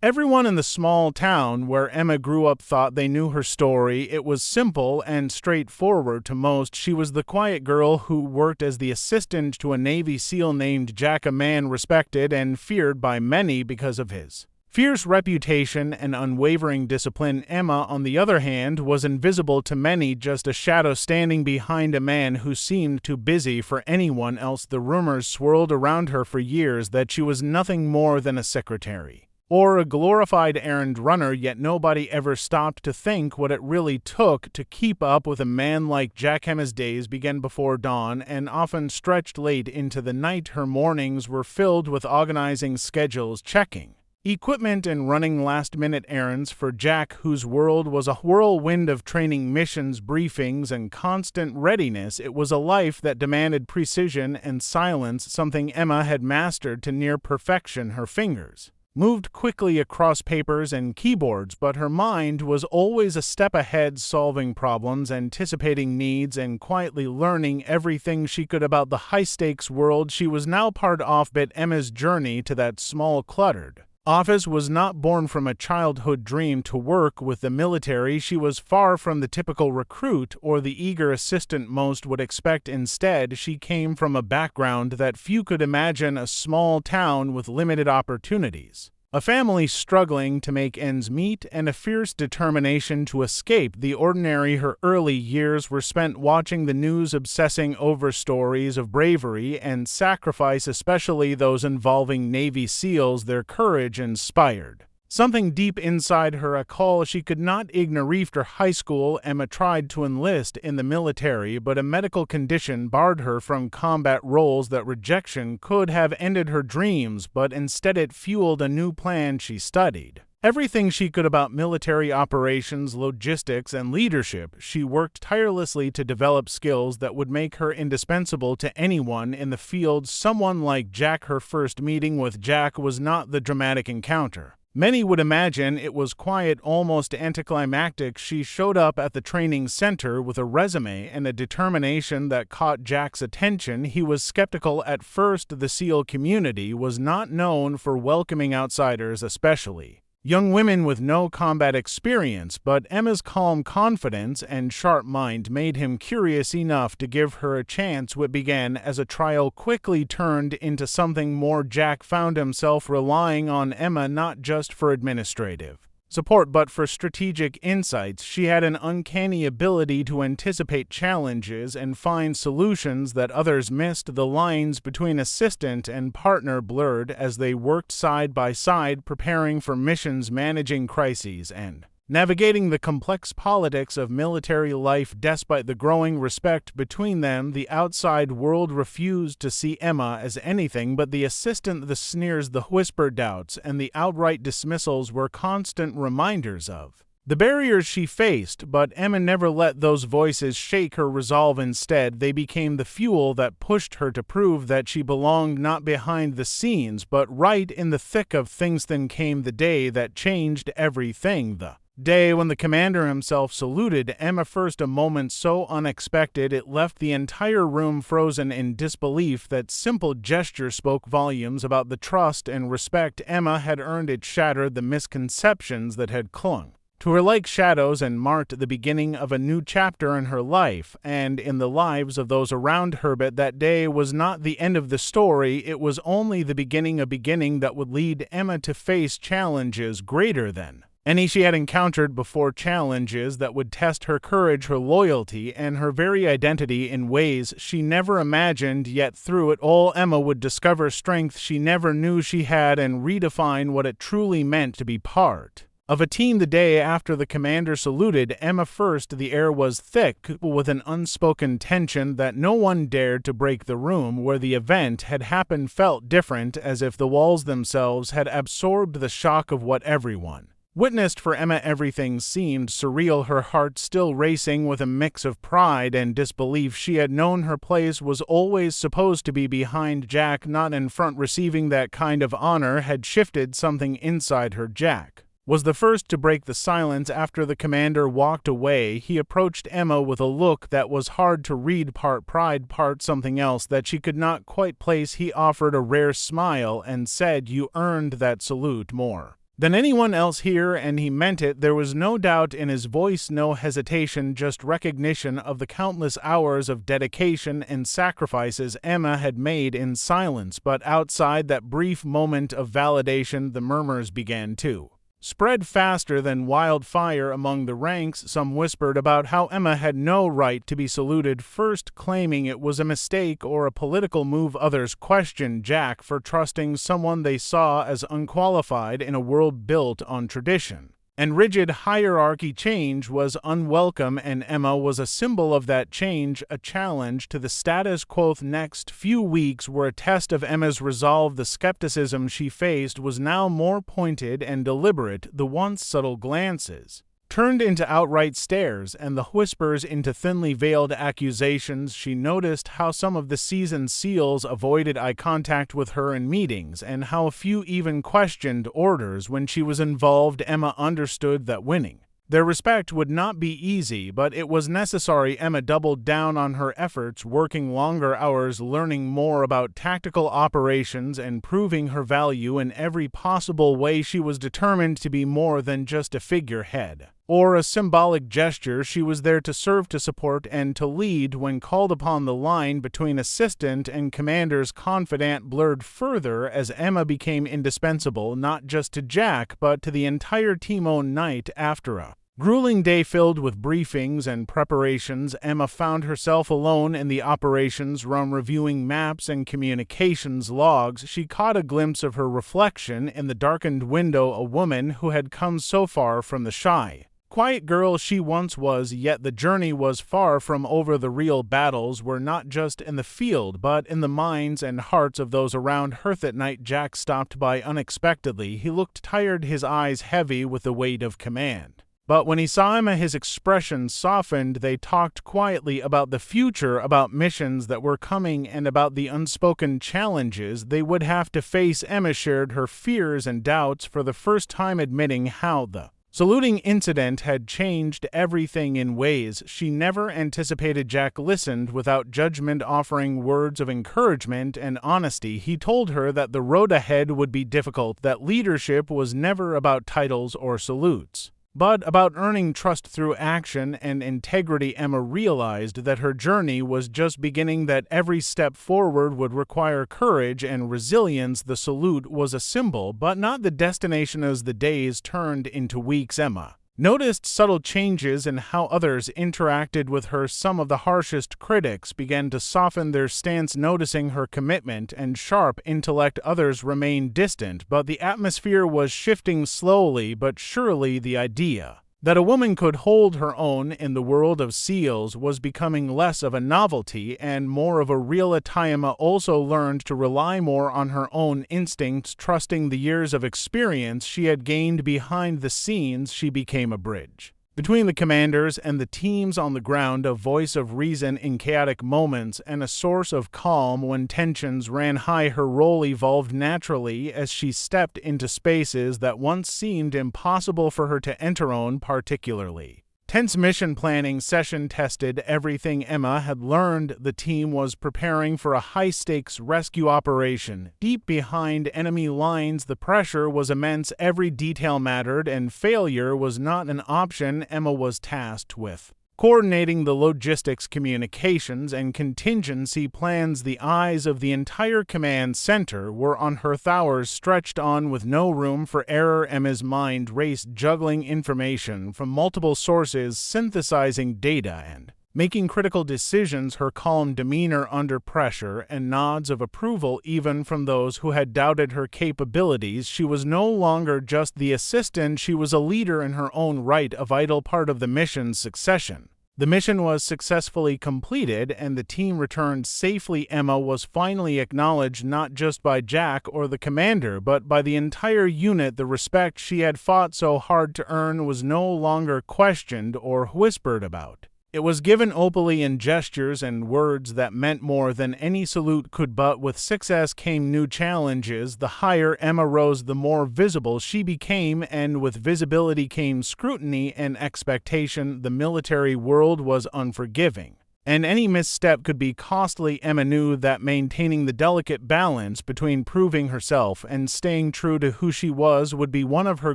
Everyone in the small town where Emma grew up thought they knew her story. It was simple and straightforward to most. She was the quiet girl who worked as the assistant to a Navy SEAL named Jack, a man respected and feared by many because of his fierce reputation and unwavering discipline. Emma, on the other hand, was invisible to many, just a shadow standing behind a man who seemed too busy for anyone else. The rumors swirled around her for years that she was nothing more than a secretary or a glorified errand runner, yet nobody ever stopped to think what it really took to keep up with a man like Jack. Emma's days began before dawn and often stretched late into the night. Her mornings were filled with organizing schedules, checking equipment, and running last-minute errands for Jack, whose world was a whirlwind of training, missions, briefings, and constant readiness. It was a life that demanded precision and silence, something Emma had mastered to near perfection. Her fingers moved quickly across papers and keyboards, but her mind was always a step ahead, solving problems, anticipating needs, and quietly learning everything she could about the high-stakes world she was now part of. But Emma's journey to that small, cluttered office was not born from a childhood dream to work with the military. She was far from the typical recruit or the eager assistant most would expect. Instead, she came from a background that few could imagine: a small town with limited opportunities, a family struggling to make ends meet, and a fierce determination to escape the ordinary. Her early years were spent watching the news, obsessing over stories of bravery and sacrifice, especially those involving Navy SEALs. Their courage inspired something deep inside her, a call she could not ignore. After high school, Emma tried to enlist in the military, but a medical condition barred her from combat roles. That rejection could have ended her dreams, but instead it fueled a new plan. She studied everything she could about military operations, logistics, and leadership. She worked tirelessly to develop skills that would make her indispensable to anyone in the field. Someone like Jack. Her first meeting with Jack was not the dramatic encounter many would imagine. It was quiet, almost anticlimactic. She showed up at the training center with a resume and a determination that caught Jack's attention. He was skeptical at first. The SEAL community was not known for welcoming outsiders, especially young women with no combat experience, but Emma's calm confidence and sharp mind made him curious enough to give her a chance. What began as a trial quickly turned into something more. Jack found himself relying on Emma not just for administrative support but for strategic insights. She had an uncanny ability to anticipate challenges and find solutions that others missed. The lines between assistant and partner blurred as they worked side by side, preparing for missions, managing crises, and navigating the complex politics of military life. Despite the growing respect between them, the outside world refused to see Emma as anything but the assistant. The sneers, the whispered doubts, and the outright dismissals were constant reminders of the barriers she faced, but Emma never let those voices shake her resolve. Instead, they became the fuel that pushed her to prove that she belonged not behind the scenes, but right in the thick of things. Then came the day that changed everything. The day when the commander himself saluted Emma first, a moment so unexpected it left the entire room frozen in disbelief. That simple gesture spoke volumes about the trust and respect Emma had earned. It shattered the misconceptions that had clung to her like shadows and marked the beginning of a new chapter in her life and in the lives of those around her. But that day was not the end of the story. It was only the beginning, a beginning that would lead Emma to face challenges greater than any she had encountered before, challenges that would test her courage, her loyalty, and her very identity in ways she never imagined. Yet through it all, Emma would discover strength she never knew she had and redefine what it truly meant to be part of a team. The day after the commander saluted Emma first, the air was thick with an unspoken tension that no one dared to break. The room where the event had happened felt different, as if the walls themselves had absorbed the shock of what everyone witnessed. For Emma, everything seemed surreal, her heart still racing with a mix of pride and disbelief. She had known her place was always supposed to be behind Jack, not in front. Receiving that kind of honor had shifted something inside her. Jack was the first to break the silence. After the commander walked away, he approached Emma with a look that was hard to read, part pride, part something else that she could not quite place. He offered a rare smile and said, "You earned that salute more than anyone else here, and he meant it. There was no doubt in his voice, no hesitation, just recognition of the countless hours of dedication and sacrifices Emma had made in silence. But outside that brief moment of validation, the murmurs began too. Spread faster than wildfire among the ranks. Some whispered about how Emma had no right to be saluted first, claiming it was a mistake or a political move. Others questioned Jack for trusting someone they saw as unqualified in a world built on tradition and rigid hierarchy. Change was unwelcome, and Emma was a symbol of that change, a challenge to the status quo. The next few weeks were a test of Emma's resolve. The skepticism she faced was now more pointed and deliberate. The once subtle glances turned into outright stares, and the whispers into thinly veiled accusations. She noticed how some of the seasoned SEALs avoided eye contact with her in meetings, and how a few even questioned orders when she was involved. Emma understood that winning their respect would not be easy, but it was necessary. Emma doubled down on her efforts, working longer hours, learning more about tactical operations, and proving her value in every possible way. She was determined to be more than just a figurehead or a symbolic gesture. She was there to serve, to support, and to lead. When called upon, the line between assistant and commander's confidant blurred further as Emma became indispensable, not just to Jack, but to the entire team. On night after a grueling day filled with briefings and preparations, Emma found herself alone in the operations room reviewing maps and communications logs. She caught a glimpse of her reflection in the darkened window, a woman who had come so far from the shy, quiet girl she once was. Yet the journey was far from over. The real battles were not just in the field, but in the minds and hearts of those around her. That night, Jack stopped by unexpectedly. He looked tired, his eyes heavy with the weight of command. But when he saw Emma, his expression softened. They talked quietly about the future, about missions that were coming, and about the unspoken challenges they would have to face. Emma shared her fears and doubts, for the first time admitting how the saluting incident had changed everything in ways she never anticipated. Jack listened without judgment, offering words of encouragement and honesty. He told her that the road ahead would be difficult, that leadership was never about titles or salutes, but about earning trust through action and integrity. Emma realized that her journey was just beginning, that every step forward would require courage and resilience. The salute was a symbol, but not the destination. As the days turned into weeks, Emma noticed subtle changes in how others interacted with her. Some of the harshest critics began to soften their stance, noticing her commitment and sharp intellect. Others remained distant, but the atmosphere was shifting slowly but surely. The idea that a woman could hold her own in the world of SEALs was becoming less of a novelty and more of a reality. Emma also learned to rely more on her own instincts, trusting the years of experience she had gained behind the scenes. She became a bridge between the commanders and the teams on the ground, a voice of reason in chaotic moments and a source of calm when tensions ran high. Her role evolved naturally as she stepped into spaces that once seemed impossible for her to enter. On particularly tense mission planning session tested everything Emma had learned. The team was preparing for a high-stakes rescue operation deep behind enemy lines. The pressure was immense, every detail mattered, and failure was not an option. Emma was tasked with coordinating the logistics, communications, and contingency plans. The eyes of the entire command center were on her, hours stretched on with no room for error. Emma's mind raced, juggling information from multiple sources, synthesizing data, and making critical decisions. Her calm demeanor under pressure and nods of approval even from those who had doubted her capabilities. She was no longer just the assistant, she was a leader in her own right, a vital part of the mission's succession. The mission was successfully completed and the team returned safely. Emma was finally acknowledged not just by Jack or the commander, but by the entire unit. The respect she had fought so hard to earn was no longer questioned or whispered about. It was given openly in gestures and words that meant more than any salute could. But with success came new challenges. The higher Emma rose, the more visible she became, and with visibility came scrutiny and expectation. The military world was unforgiving, and any misstep could be costly. Emma knew that maintaining the delicate balance between proving herself and staying true to who she was would be one of her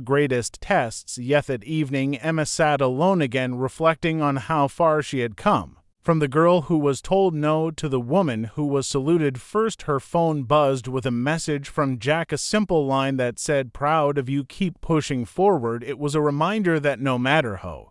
greatest tests. Yet that evening, Emma sat alone again, reflecting on how far she had come. From the girl who was told no to the woman who was saluted first. Her phone buzzed with a message from Jack, a simple line that said, "Proud of you, keep pushing forward." It was a reminder that no matter how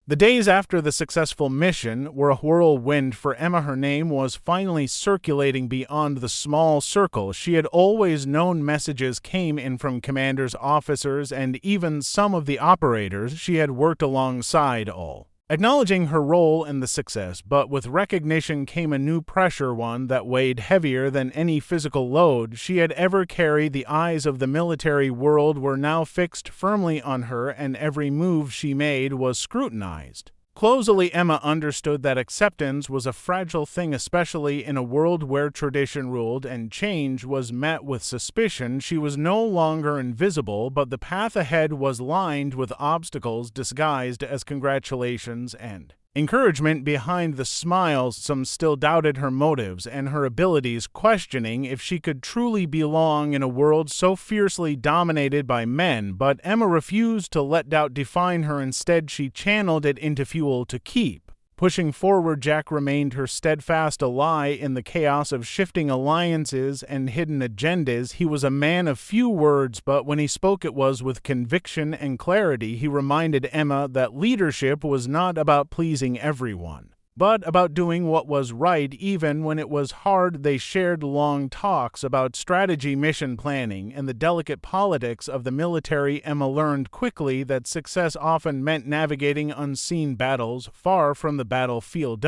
the days after the successful mission were a whirlwind for Emma. Her name was finally circulating beyond the small circle she had always known. Messages came in from commanders, officers, and even some of the operators she had worked alongside, all acknowledging her role in the success. But with recognition came a new pressure, one that weighed heavier than any physical load she had ever carried. The eyes of the military world were now fixed firmly on her, and every move she made was scrutinized closely. Emma understood that acceptance was a fragile thing, especially in a world where tradition ruled and change was met with suspicion. She was no longer invisible, but the path ahead was lined with obstacles disguised as congratulations and encouragement behind the smiles. Some still doubted her motives and her abilities, questioning if she could truly belong in a world so fiercely dominated by men. But Emma refused to let doubt define her. Instead, she channeled it into fuel to keep pushing forward. Jack remained her steadfast ally in the chaos of shifting alliances and hidden agendas. He was a man of few words, but when he spoke it was with conviction and clarity. He reminded Emma that leadership was not about pleasing everyone, but about doing what was right even when it was hard. They shared long talks about strategy, mission planning, and the delicate politics of the military. Emma learned quickly that success often meant navigating unseen battles far from the battlefield.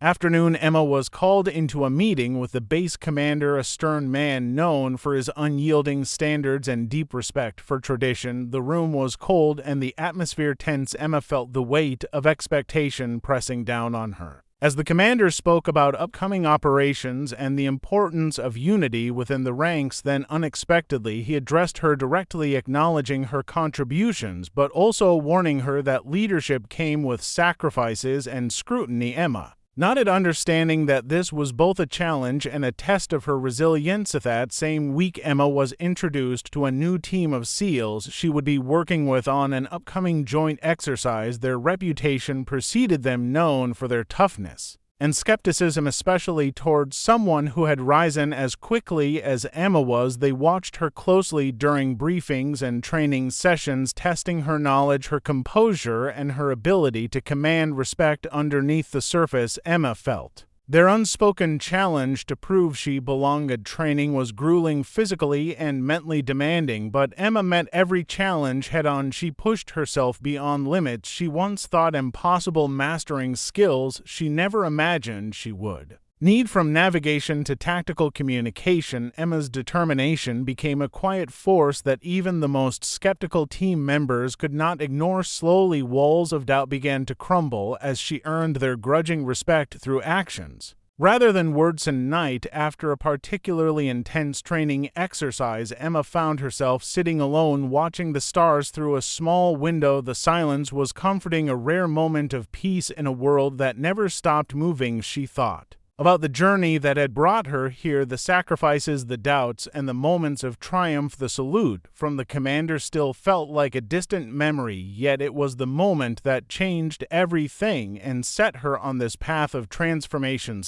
Afternoon, Emma was called into a meeting with the base commander, a stern man known for his unyielding standards and deep respect for tradition. The room was cold and the atmosphere tense. Emma felt the weight of expectation pressing down on her as the commander spoke about upcoming operations and the importance of unity within the ranks. Then unexpectedly he addressed her directly, acknowledging her contributions but also warning her that leadership came with sacrifices and scrutiny. Emma nodded, understanding that this was both a challenge and a test of her resilience. That same week, Emma was introduced to a new team of SEALs she would be working with on an upcoming joint exercise. Their reputation preceded them, known for their toughness and skepticism, especially towards someone who had risen as quickly as Emma was. They watched her closely during briefings and training sessions, testing her knowledge, her composure, and her ability to command respect underneath the surface. Emma felt their unspoken challenge to prove she belonged. Training was grueling, physically and mentally demanding, but Emma met every challenge head-on. She pushed herself beyond limits she once thought impossible, mastering skills she never imagined she would need. From navigation to tactical communication, Emma's determination became a quiet force that even the most skeptical team members could not ignore. Slowly, walls of doubt began to crumble as she earned their grudging respect through actions rather than words. And night after a particularly intense training exercise, Emma found herself sitting alone, watching the stars through a small window. The silence was comforting, a rare moment of peace in a world that never stopped moving. She thought about the journey that had brought her here, the sacrifices, the doubts, and the moments of triumph. The salute from the commander still felt like a distant memory, yet it was the moment that changed everything and set her on this path of transformation.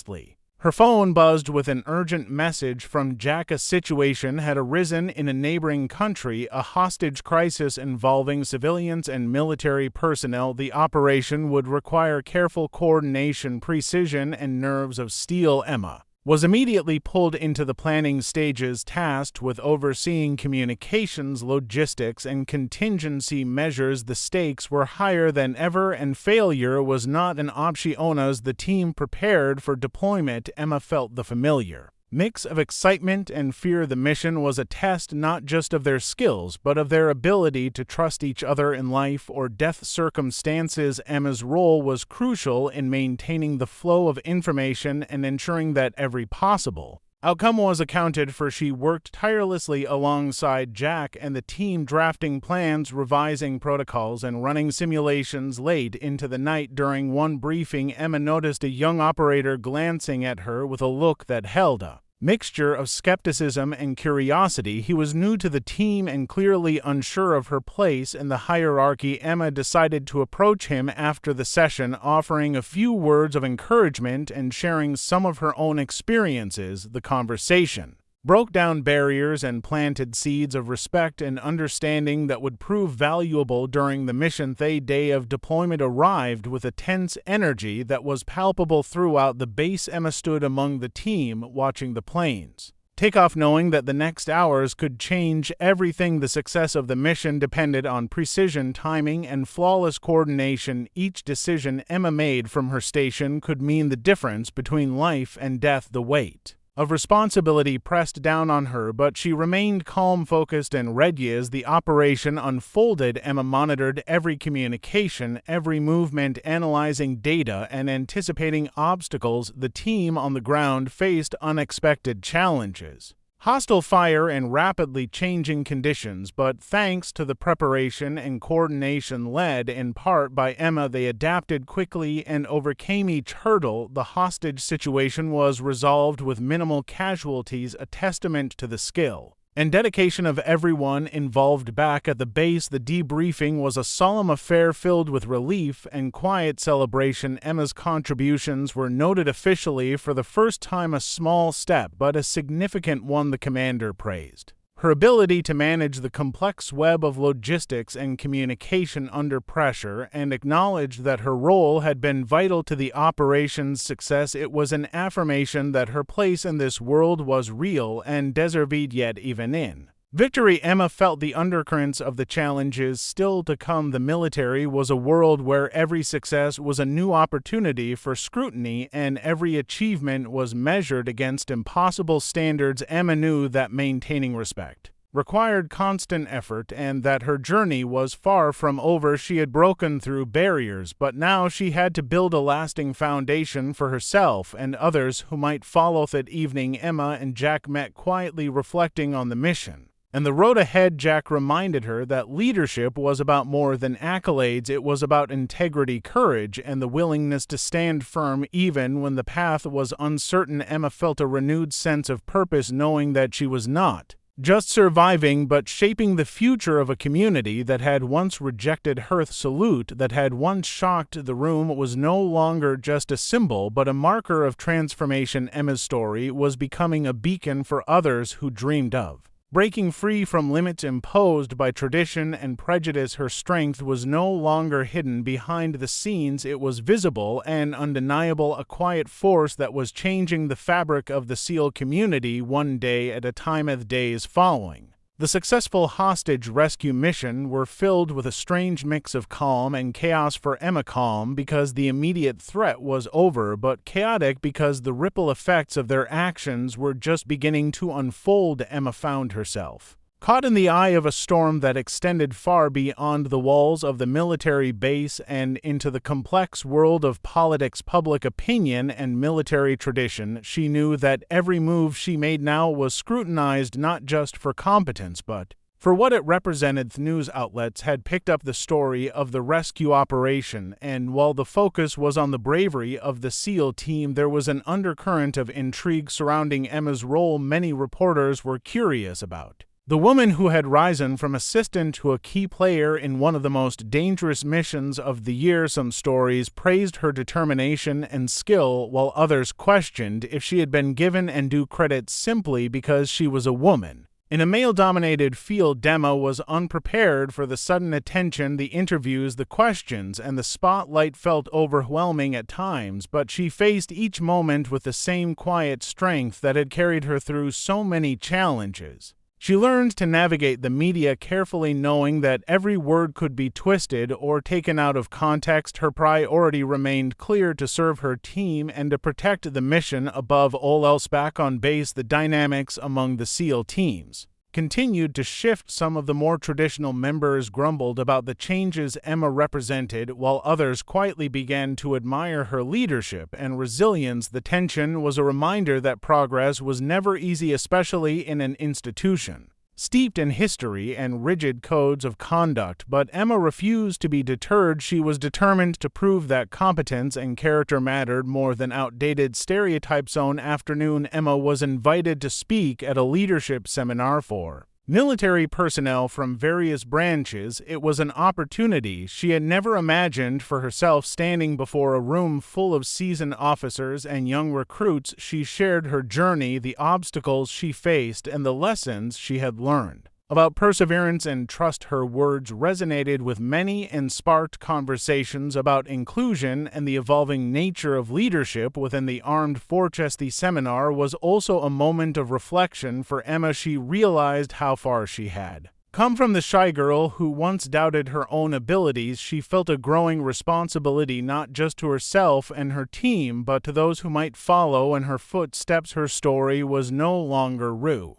Her phone buzzed with an urgent message from Jack. A situation had arisen in a neighboring country, a hostage crisis involving civilians and military personnel. The operation would require careful coordination, precision, and nerves of steel. Emma was immediately pulled into the planning stages, tasked with overseeing communications, logistics, and contingency measures. The stakes were higher than ever, and failure was not an option. As the team prepared for deployment, Emma felt the familiar mix of excitement and fear. The mission was a test not just of their skills, but of their ability to trust each other in life or death circumstances. Emma's role was crucial in maintaining the flow of information and ensuring that every possible Outcome was accounted for. She worked tirelessly alongside Jack and the team, drafting plans, revising protocols, and running simulations late into the night. During one briefing, Emma noticed a young operator glancing at her with a look that held a mixture of skepticism and curiosity. He was new to the team and clearly unsure of her place in the hierarchy. Emma decided to approach him after the session, offering a few words of encouragement and sharing some of her own experiences. The conversation broke down barriers and planted seeds of respect and understanding that would prove valuable during the mission. The day of deployment arrived with a tense energy that was palpable throughout the base. Emma stood among the team, watching the planes take off, knowing that the next hours could change everything. The success of the mission depended on precision, timing, and flawless coordination. Each decision Emma made from her station could mean the difference between life and death. The weight of responsibility pressed down on her, but she remained calm, focused, and ready as the operation unfolded. Emma monitored every communication, every movement, analyzing data and anticipating obstacles. The team on the ground faced unexpected challenges, hostile fire and rapidly changing conditions, but thanks to the preparation and coordination led in part by Emma, they adapted quickly and overcame each hurdle. The hostage situation was resolved with minimal casualties, a testament to the skill and dedication of everyone involved. Back at the base, the debriefing was a solemn affair filled with relief and quiet celebration. Emma's contributions were noted officially for the first time, a small step but a significant one. The commander praised her ability to manage the complex web of logistics and communication under pressure and acknowledged that her role had been vital to the operation's success. It was an affirmation that her place in this world was real and deserved. Yet even in victory, Emma felt the undercurrents of the challenges still to come. The military was a world where every success was a new opportunity for scrutiny and every achievement was measured against impossible standards. Emma knew that maintaining respect required constant effort and that her journey was far from over. She had broken through barriers, but now she had to build a lasting foundation for herself and others who might follow. That evening, Emma and Jack met, quietly reflecting on the mission and the road ahead. Jack reminded her that leadership was about more than accolades. It was about integrity, courage, and the willingness to stand firm even when the path was uncertain. Emma felt a renewed sense of purpose, knowing that she was not just surviving but shaping the future of a community that had once rejected her. Salute that had once shocked the room was no longer just a symbol but a marker of transformation. Emma's story was becoming a beacon for others who dreamed of breaking free from limits imposed by tradition and prejudice. Her strength was no longer hidden behind the scenes, it was visible and undeniable, a quiet force that was changing the fabric of the SEAL community one day at a time. The days following the successful hostage rescue mission were filled with a strange mix of calm and chaos. For Emma, calm because the immediate threat was over, but chaotic because the ripple effects of their actions were just beginning to unfold. Emma found herself caught in the eye of a storm that extended far beyond the walls of the military base and into the complex world of politics, public opinion, and military tradition. She knew that every move she made now was scrutinized, not just for competence but for what it represented. News outlets had picked up the story of the rescue operation, and while the focus was on the bravery of the SEAL team, there was an undercurrent of intrigue surrounding Emma's role. Many reporters were curious about the woman who had risen from assistant to a key player in one of the most dangerous missions of the year. Some stories praised her determination and skill, while others questioned if she had been given undue credit simply because she was a woman in a male-dominated field. Emma was unprepared for the sudden attention, the interviews, the questions, and the spotlight felt overwhelming at times, but she faced each moment with the same quiet strength that had carried her through so many challenges. She learned to navigate the media carefully, knowing that every word could be twisted or taken out of context. Her priority remained clear: to serve her team and to protect the mission above all else. Back on base, the dynamics among the SEAL teams continued to shift. Some of the more traditional members grumbled about the changes Emma represented, while others quietly began to admire her leadership and resilience. The tension was a reminder that progress was never easy, especially in an institution steeped in history and rigid codes of conduct, but Emma refused to be deterred. She was determined to prove that competence and character mattered more than outdated stereotypes. One afternoon, Emma was invited to speak at a leadership seminar for military personnel from various branches. It was an opportunity she had never imagined for herself. Standing before a room full of seasoned officers and young recruits, she shared her journey, the obstacles she faced, and the lessons she had learned about perseverance and trust. Her words resonated with many and sparked conversations about inclusion and the evolving nature of leadership within the armed forces. The seminar was also a moment of reflection for Emma. She realized how far she had come from the shy girl who once doubted her own abilities. She felt a growing responsibility not just to herself and her team, but to those who might follow in her footsteps. Her story was no longer raw.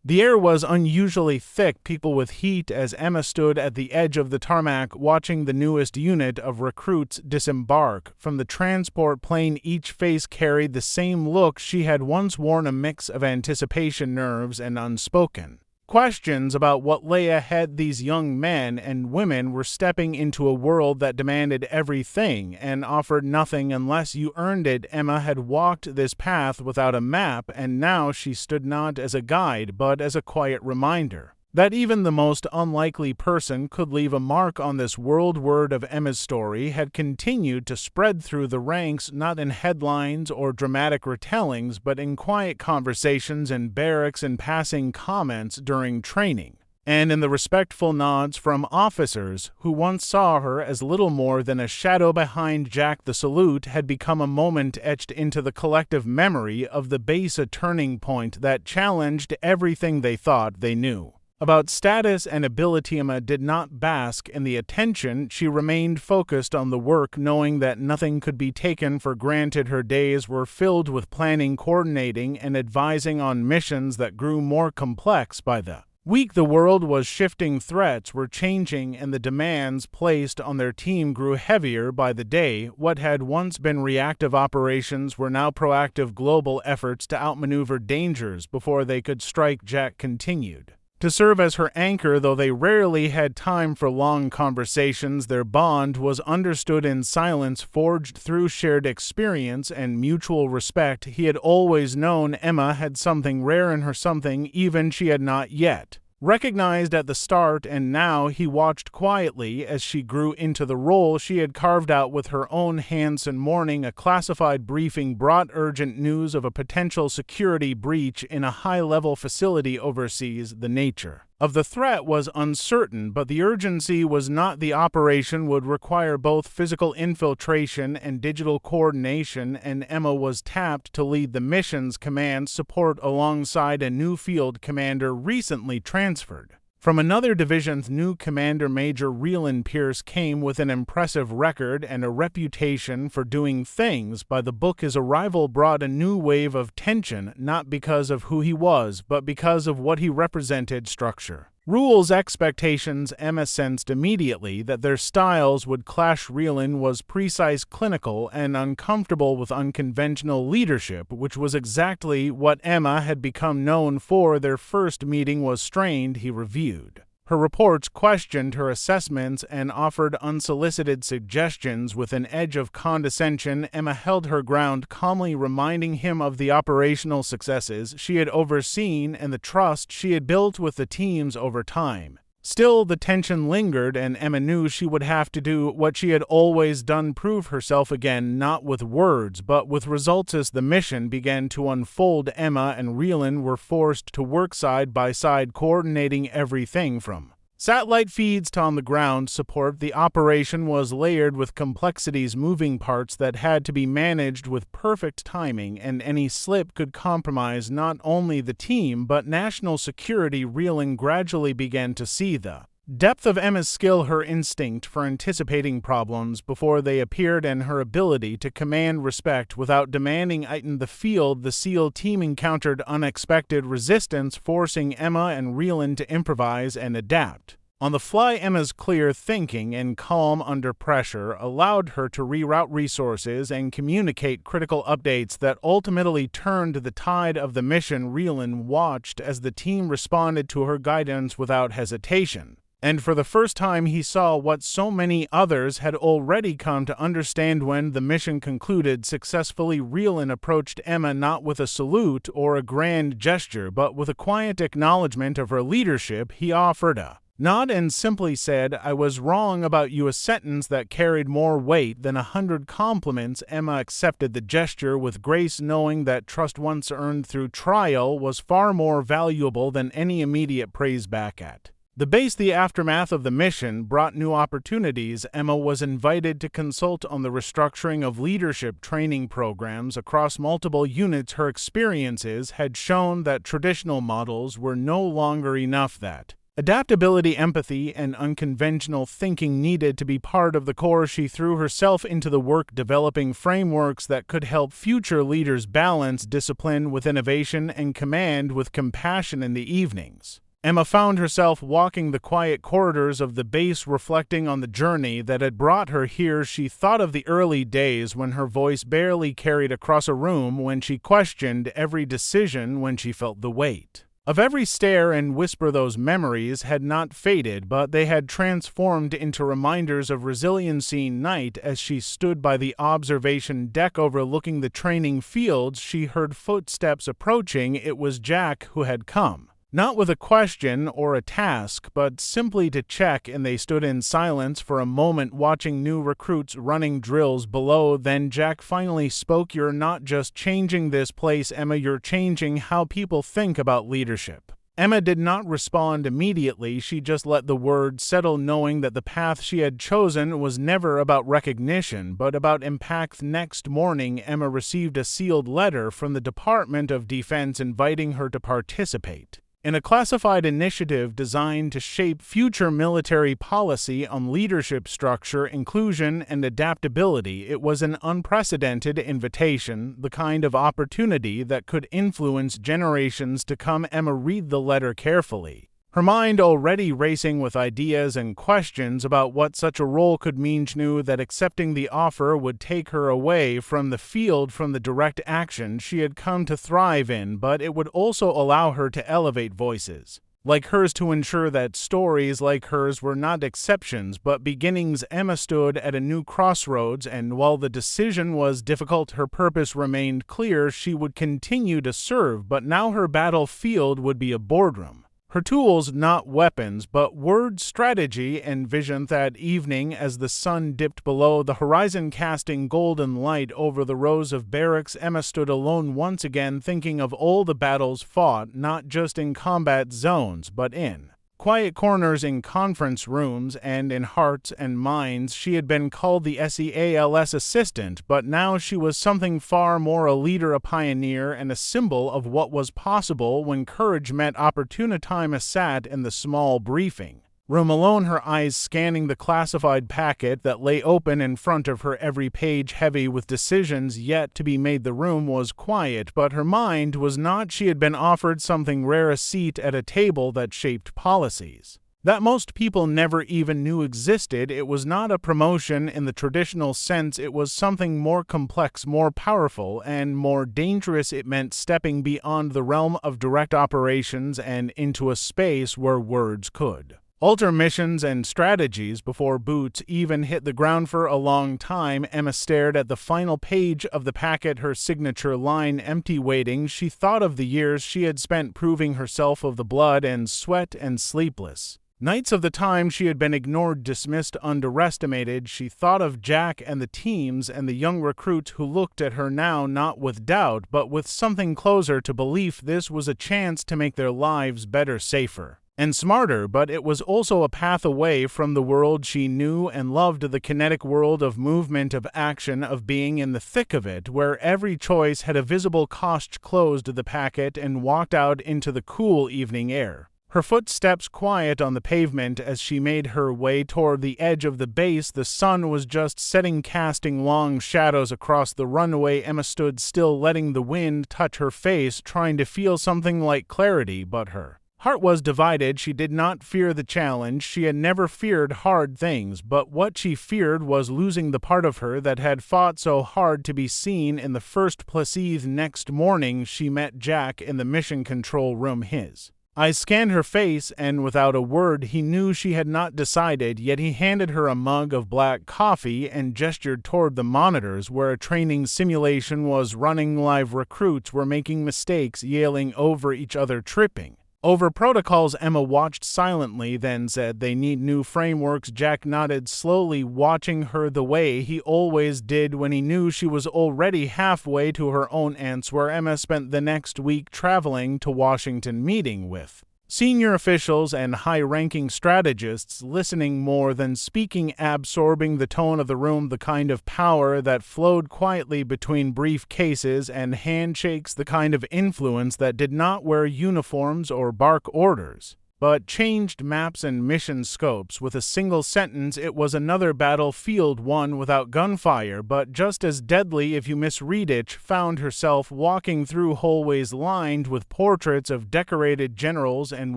The air was unusually thick, people with heat, as Emma stood at the edge of the tarmac watching the newest unit of recruits disembark from the transport plane. Each face carried the same look she had once worn, a mix of anticipation, nerves, and unspoken questions about what lay ahead. These young men and women were stepping into a world that demanded everything and offered nothing unless you earned it. Emma had walked this path without a map, and now she stood not as a guide but as a quiet reminder that even the most unlikely person could leave a mark on this world. Word of Emma's story had continued to spread through the ranks, not in headlines or dramatic retellings, but in quiet conversations in barracks and passing comments during training, and in the respectful nods from officers who once saw her as little more than a shadow behind Jack. The salute had become a moment etched into the collective memory of the base, a turning point that challenged everything they thought they knew about status and ability. Emma did not bask in the attention. She remained focused on the work, knowing that nothing could be taken for granted. Her days were filled with planning, coordinating, and advising on missions that grew more complex by the week. The world was shifting, threats were changing, and the demands placed on their team grew heavier by the day. What had once been reactive operations were now proactive global efforts to outmaneuver dangers before they could strike. Jack continued to serve as her anchor, though they rarely had time for long conversations. Their bond was understood in silence, forged through shared experience and mutual respect. He had always known Emma had something rare in her, something even she had not yet recognized at the start, and now he watched quietly as she grew into the role she had carved out with her own hands. In morning, a classified briefing brought urgent news of a potential security breach in a high-level facility overseas. The nature of the threat was uncertain, but the urgency was not. The operation would require both physical infiltration and digital coordination, and Emma was tapped to lead the mission's command support alongside a new field commander recently transferred from another division. New commander Major Raylan Pierce came with an impressive record and a reputation for doing things by the book. His arrival brought a new wave of tension, not because of who he was, but because of what he represented: structure, rules, expectations. Emma sensed immediately that their styles would clash. Raylan was precise, clinical, and uncomfortable with unconventional leadership, which was exactly what Emma had become known for. Their first meeting was strained. He reviewed her reports, questioned her assessments, and offered unsolicited suggestions with an edge of condescension. Emma held her ground, calmly reminding him of the operational successes she had overseen and the trust she had built with the teams over time. Still, the tension lingered, and Emma knew she would have to do what she had always done: prove herself again, not with words, but with results. As the mission began to unfold, Emma and Raylan were forced to work side by side, coordinating everything from satellite feeds to on-the-ground support. The operation was layered with complexities, moving parts that had to be managed with perfect timing, and any slip could compromise not only the team but national security. Raylan gradually began to see the Depth of Emma's skill, her instinct for anticipating problems before they appeared, and her ability to command respect without demanding it. In the field, the SEAL team encountered unexpected resistance, forcing Emma and Raylan to improvise and adapt. On the fly, Emma's clear thinking and calm under pressure allowed her to reroute resources and communicate critical updates that ultimately turned the tide of the mission. Raylan watched as the team responded to her guidance without hesitation. And for the first time, he saw what so many others had already come to understand. When the mission concluded successfully, Raylan approached Emma not with a salute or a grand gesture, but with a quiet acknowledgement of her leadership. He offered a nod and simply said, "I was wrong about you," a sentence that carried more weight than 100 compliments. Emma accepted the gesture with grace, knowing that trust once earned through trial was far more valuable than any immediate praise back at the base. The aftermath of the mission brought new opportunities. Emma was invited to consult on the restructuring of leadership training programs across multiple units. Her experiences had shown that traditional models were no longer enough, that adaptability, empathy, and unconventional thinking needed to be part of the core. She threw herself into the work, developing frameworks that could help future leaders balance discipline with innovation and command with compassion. In the evenings, Emma found herself walking the quiet corridors of the base, reflecting on the journey that had brought her here. She thought of the early days when her voice barely carried across a room, when she questioned every decision, when she felt the weight of every stare and whisper. Those memories had not faded, but they had transformed into reminders of resiliency. Night, as she stood by the observation deck overlooking the training fields, she heard footsteps approaching. It was Jack, who had come not with a question or a task, but simply to check, and they stood in silence for a moment, watching new recruits running drills below. Then Jack finally spoke. "You're not just changing this place, Emma, you're changing how people think about leadership." Emma did not respond immediately. She just let the words settle, knowing that the path she had chosen was never about recognition, but about impact. Next morning, Emma received a sealed letter from the Department of Defense inviting her to participate in a classified initiative designed to shape future military policy on leadership structure, inclusion, and adaptability. It was an unprecedented invitation, the kind of opportunity that could influence generations to come. Emma read the letter carefully, her mind already racing with ideas and questions about what such a role could mean. She knew that accepting the offer would take her away from the field, from the direct action she had come to thrive in, but it would also allow her to elevate voices like hers, to ensure that stories like hers were not exceptions but beginnings. Emma stood at a new crossroads, and while the decision was difficult, her purpose remained clear. She would continue to serve, but now her battlefield would be a boardroom. Her tools, not weapons, but words, strategy, and vision. That evening, as the sun dipped below the horizon, casting golden light over the rows of barracks, Emma stood alone once again, thinking of all the battles fought, not just in combat zones, but in quiet corners, in conference rooms, and in hearts and minds. She had been called the SEAL's assistant, but now she was something far more: a leader, a pioneer, and a symbol of what was possible when courage met opportunity. Emma sat in the small briefing room alone, her eyes scanning the classified packet that lay open in front of her, every page heavy with decisions yet to be made. The room was quiet, but her mind was not. She had been offered something rare, a seat at a table that shaped policies that most people never even knew existed. It was not a promotion in the traditional sense. It was something more complex, more powerful, and more dangerous. It meant stepping beyond the realm of direct operations and into a space where words could alter missions and strategies before boots even hit the ground. For a long time, Emma stared at the final page of the packet, her signature line empty, waiting. She thought of the years she had spent proving herself, of the blood and sweat and sleepless nights, of the time she had been ignored, dismissed, underestimated. She thought of Jack and the teams and the young recruits who looked at her now, not with doubt, but with something closer to belief. This was a chance to make their lives better, safer, and smarter, but it was also a path away from the world she knew and loved, the kinetic world of movement, of action, of being in the thick of it, where every choice had a visible cost. Closed the packet and walked out into the cool evening air, Her footsteps quiet on the pavement as she made her way toward the edge of the base. The sun was just setting, casting long shadows across the runway. Emma stood still, letting the wind touch her face, trying to feel something like clarity, but her heart was divided. She did not fear the challenge. She had never feared hard things, but what she feared was losing the part of her that had fought so hard to be seen in the first place. Next morning, she met Jack in the mission control room. His eyes scanned her face, and without a word, he knew she had not decided. Yet he handed her a mug of black coffee and gestured toward the monitors where a training simulation was running. Live recruits were making mistakes, yelling over each other, tripping over protocols. Emma watched silently, then said, "They need new frameworks." Jack nodded slowly, watching her the way he always did when he knew she was already halfway to her own answer. Emma spent the next week traveling to Washington, meeting with senior officials and high-ranking strategists, listening more than speaking, absorbing the tone of the room, the kind of power that flowed quietly between briefcases and handshakes, the kind of influence that did not wear uniforms or bark orders, but changed maps and mission scopes with a single sentence. It was another battlefield, one without gunfire, but just as deadly if you misread it. Found herself walking through hallways lined with portraits of decorated generals and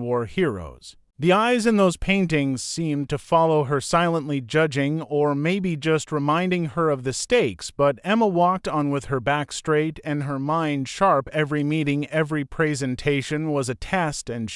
war heroes. The eyes in those paintings seemed to follow her silently, judging or maybe just reminding her of the stakes, but Emma walked on with her back straight and her mind sharp. Every meeting, every presentation was a test, and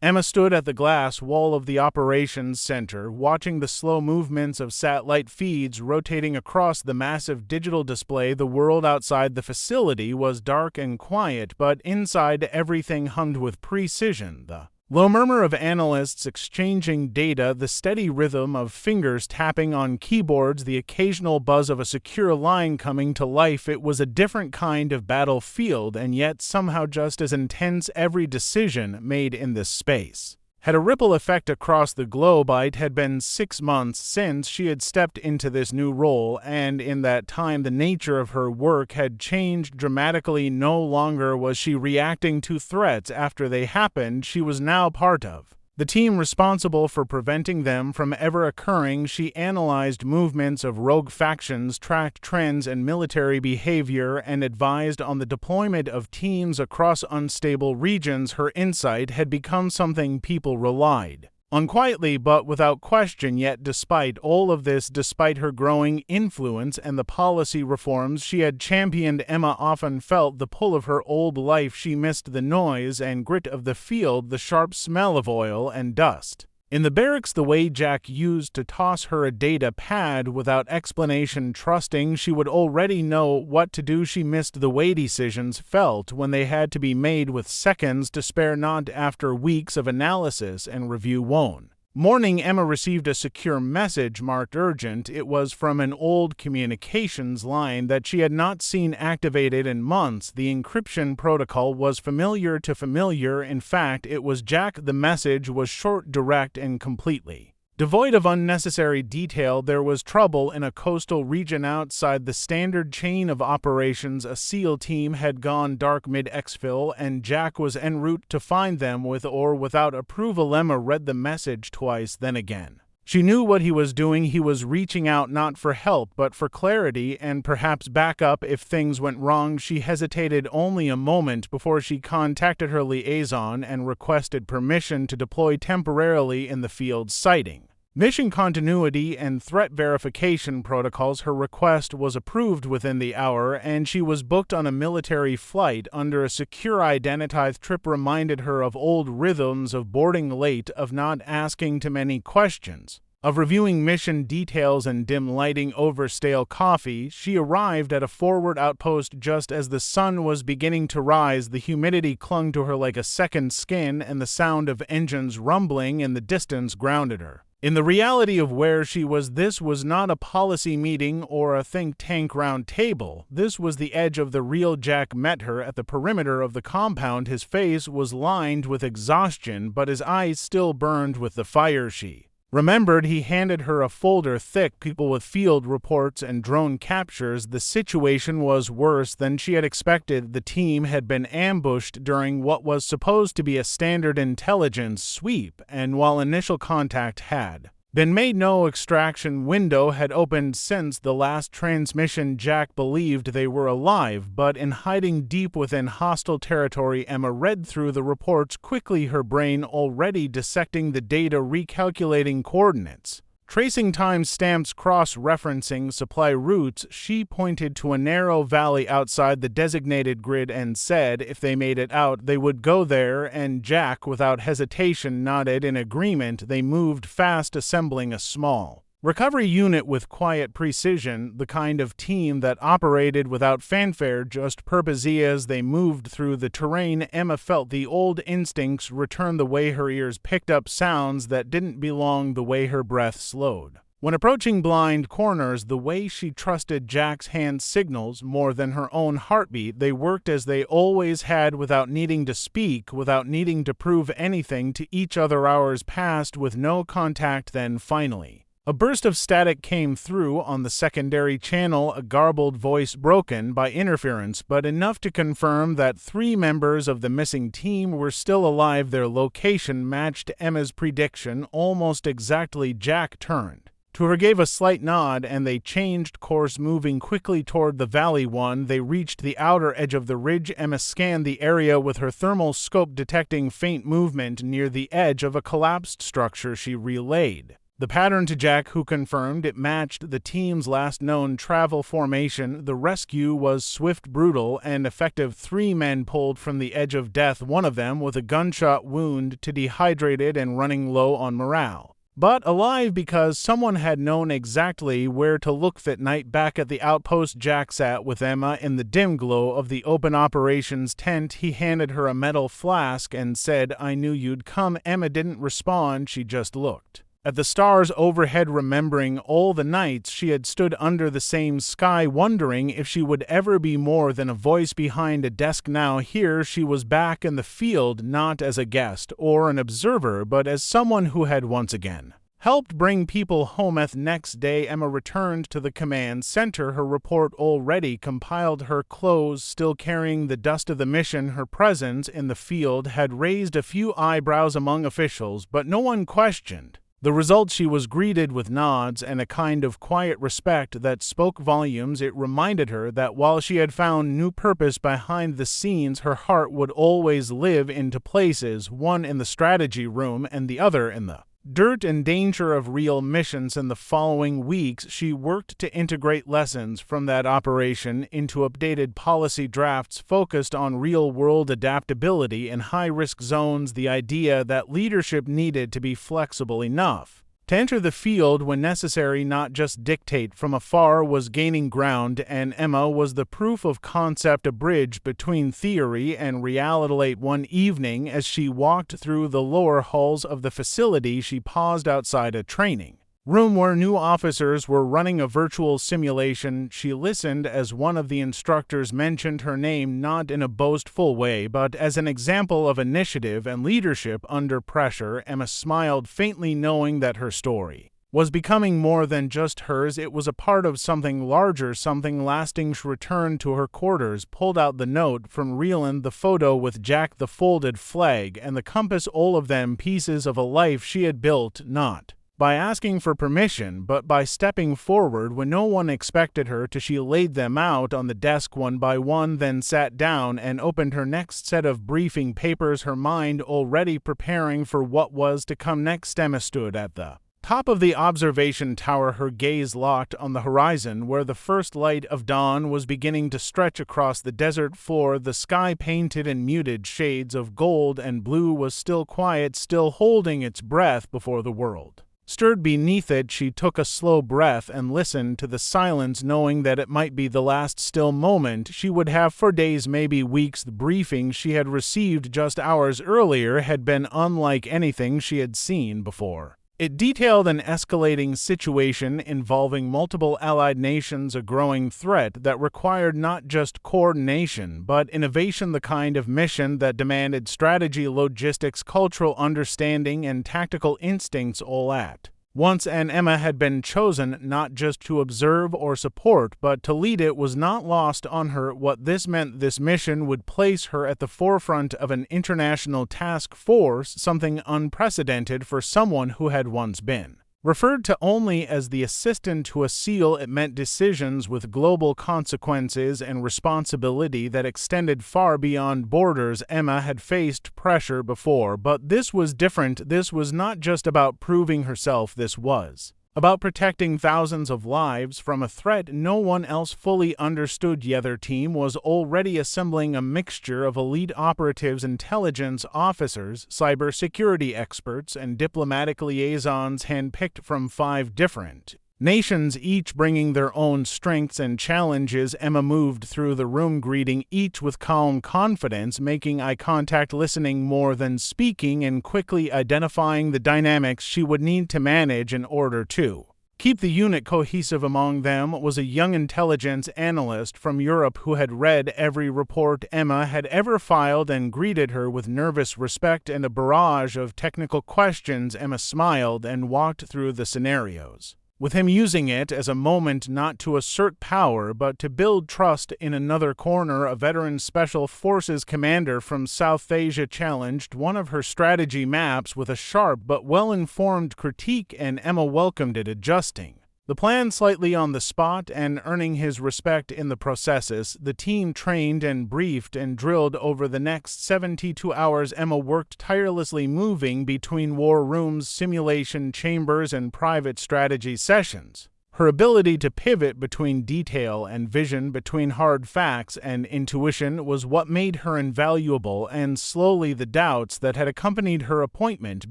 Emma stood at the glass wall of the operations center, watching the slow movements of satellite feeds rotating across the massive digital display. The world outside the facility was dark and quiet, but inside everything hummed with precision. The low murmur of analysts exchanging data, the steady rhythm of fingers tapping on keyboards, the occasional buzz of a secure line coming to life. It was a different kind of battlefield, and yet somehow just as intense. Every decision made in this space had a ripple effect across the globe. It had been 6 months since she had stepped into this new role, and in that time the nature of her work had changed dramatically. No longer was she reacting to threats after they happened. She was now part of the team responsible for preventing them from ever occurring. She analyzed movements of rogue factions, tracked trends in military behavior, and advised on the deployment of teams across unstable regions. Her insight had become something people relied on quietly but without question. Yet despite all of this, despite her growing influence and the policy reforms she had championed, Emma often felt the pull of her old life. She missed the noise and grit of the field, the sharp smell of oil and dust in the barracks, the way Jack used to toss her a data pad without explanation, trusting she would already know what to do. She missed the way decisions felt when they had to be made with seconds to spare, not after weeks of analysis and review. One morning, Emma received a secure message marked urgent. It was from an old communications line that she had not seen activated in months. The encryption protocol was familiar to familiar. In fact, it was Jack. The message was short, direct, and completely devoid of unnecessary detail. There was trouble in a coastal region outside the standard chain of operations. A SEAL team had gone dark mid-exfil, and Jack was en route to find them with or without approval. Emma read the message twice, then again. She knew what he was doing. He was reaching out not for help, but for clarity and perhaps backup if things went wrong. She hesitated only a moment before she contacted her liaison and requested permission to deploy temporarily in the field, citing mission continuity and threat verification protocols. Her request was approved within the hour, and she was booked on a military flight under a secure identity. Trip reminded her of old rhythms of boarding late, of not asking too many questions, of reviewing mission details and dim lighting over stale coffee. She arrived at a forward outpost just as the sun was beginning to rise. The humidity clung to her like a second skin, and the sound of engines rumbling in the distance grounded her in the reality of where she was. This was not a policy meeting or a think tank round table. This was the edge of the real. Jack met her at the perimeter of the compound. His face was lined with exhaustion, but his eyes still burned with the fire. She remembered he handed her a folder thick people with field reports and drone captures. The situation was worse than she had expected. The team had been ambushed during what was supposed to be a standard intelligence sweep, and while initial contact had been made, no extraction window had opened since the last transmission. Jack believed they were alive, but in hiding deep within hostile territory. Emma read through the reports quickly, her brain already dissecting the data, recalculating coordinates, tracing timestamps, cross-referencing supply routes. She pointed to a narrow valley outside the designated grid and said if they made it out, they would go there, and Jack, without hesitation, nodded in agreement. They moved fast, assembling a small recovery unit with quiet precision, the kind of team that operated without fanfare, just purpose. As they moved through the terrain, Emma felt the old instincts return, the way her ears picked up sounds that didn't belong, the way her breath slowed when approaching blind corners, the way she trusted Jack's hand signals more than her own heartbeat. They worked as they always had, without needing to speak, without needing to prove anything to each other. Hours passed with no contact. Then finally, a burst of static came through on the secondary channel, a garbled voice broken by interference, but enough to confirm that 3 members of the missing team were still alive. Their location matched Emma's prediction almost exactly. Jack turned to her, gave a slight nod, and they changed course, moving quickly toward the valley. When they reached the outer edge of the ridge, Emma scanned the area with her thermal scope, detecting faint movement near the edge of a collapsed structure. She relayed the pattern to Jack, who confirmed it matched the team's last known travel formation. The rescue was swift, brutal, and effective. 3 men pulled from the edge of death, one of them with a gunshot wound to dehydrated and running low on morale, but alive because someone had known exactly where to look that night. Back at the outpost, Jack sat with Emma in the dim glow of the open operations tent. He handed her a metal flask and said, "I knew you'd come." Emma didn't respond, she just looked at the stars overhead, remembering all the nights she had stood under the same sky, wondering if she would ever be more than a voice behind a desk. Now here she was back in the field, not as a guest or an observer, but as someone who had once again helped bring people home. Next day, Emma returned to the command center, her report already compiled, her clothes still carrying the dust of the mission. Her presence in the field had raised a few eyebrows among officials, but no one questioned the results. She was greeted with nods and a kind of quiet respect that spoke volumes. It reminded her that while she had found new purpose behind the scenes, her heart would always live in 2 places, one in the strategy room and the other in the dirt and danger of real missions. In the following weeks, she worked to integrate lessons from that operation into updated policy drafts focused on real-world adaptability in high-risk zones, the idea that leadership needed to be flexible enough to enter the field when necessary, not just dictate from afar, was gaining ground, and Emma was the proof of concept, a bridge between theory and reality. Late one evening, as she walked through the lower halls of the facility, she paused outside a training room where new officers were running a virtual simulation. She listened as one of the instructors mentioned her name, not in a boastful way, but as an example of initiative and leadership under pressure. Emma smiled faintly, knowing that her story was becoming more than just hers. It was a part of something larger, something lasting. She returned to her quarters, pulled out the note from Reeland, the photo with Jack, the folded flag, and the compass, all of them pieces of a life she had built, not by asking for permission, but by stepping forward when no one expected her to. She laid them out on the desk one by one, then sat down and opened her next set of briefing papers, her mind already preparing for what was to come next. Emma stood at the top of the observation tower, her gaze locked on the horizon where the first light of dawn was beginning to stretch across the desert floor. The sky, painted in muted shades of gold and blue, was still quiet, still holding its breath before the world stirred beneath it. She took a slow breath and listened to the silence, knowing that it might be the last still moment she would have for days, maybe weeks. The briefing she had received just hours earlier had been unlike anything she had seen before. It detailed an escalating situation involving multiple allied nations, a growing threat that required not just coordination but innovation, the kind of mission that demanded strategy, logistics, cultural understanding, and tactical instincts all at Once Emma had been chosen not just to observe or support, but to lead, it was not lost on her what this meant. This mission would place her at the forefront of an international task force, something unprecedented for someone who had once been referred to only as the assistant to a SEAL. It meant decisions with global consequences and responsibility that extended far beyond borders. Emma had faced pressure before, but this was different. This was not just about proving herself, this was about protecting thousands of lives from a threat no one else fully understood. The other team was already assembling a mixture of elite operatives, intelligence officers, cybersecurity experts, and diplomatic liaisons handpicked from 5 different nations, each bringing their own strengths and challenges. Emma moved through the room, greeting each with calm confidence, making eye contact, listening more than speaking, and quickly identifying the dynamics she would need to manage in order to keep the unit cohesive. Among them was a young intelligence analyst from Europe who had read every report Emma had ever filed and greeted her with nervous respect and a barrage of technical questions. Emma smiled and walked through the scenarios, with him using it as a moment not to assert power but to build trust. In another corner, a veteran Special Forces commander from South Asia challenged one of her strategy maps with a sharp but well-informed critique, and Emma welcomed it, adjusting the plan slightly on the spot and earning his respect in the process. The team trained and briefed and drilled over the next 72 hours. Emma worked tirelessly, moving between war rooms, simulation chambers, and private strategy sessions. Her ability to pivot between detail and vision, between hard facts and intuition, was what made her invaluable, and slowly the doubts that had accompanied her appointment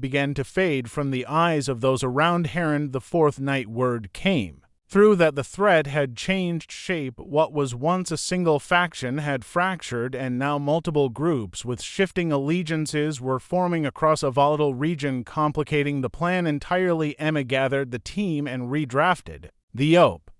began to fade from the eyes of those around her. The fourth night, word came through that the threat had changed shape. What was once a single faction had fractured, and now multiple groups with shifting allegiances were forming across a volatile region, complicating the plan entirely. Emma gathered the team and redrafted the OP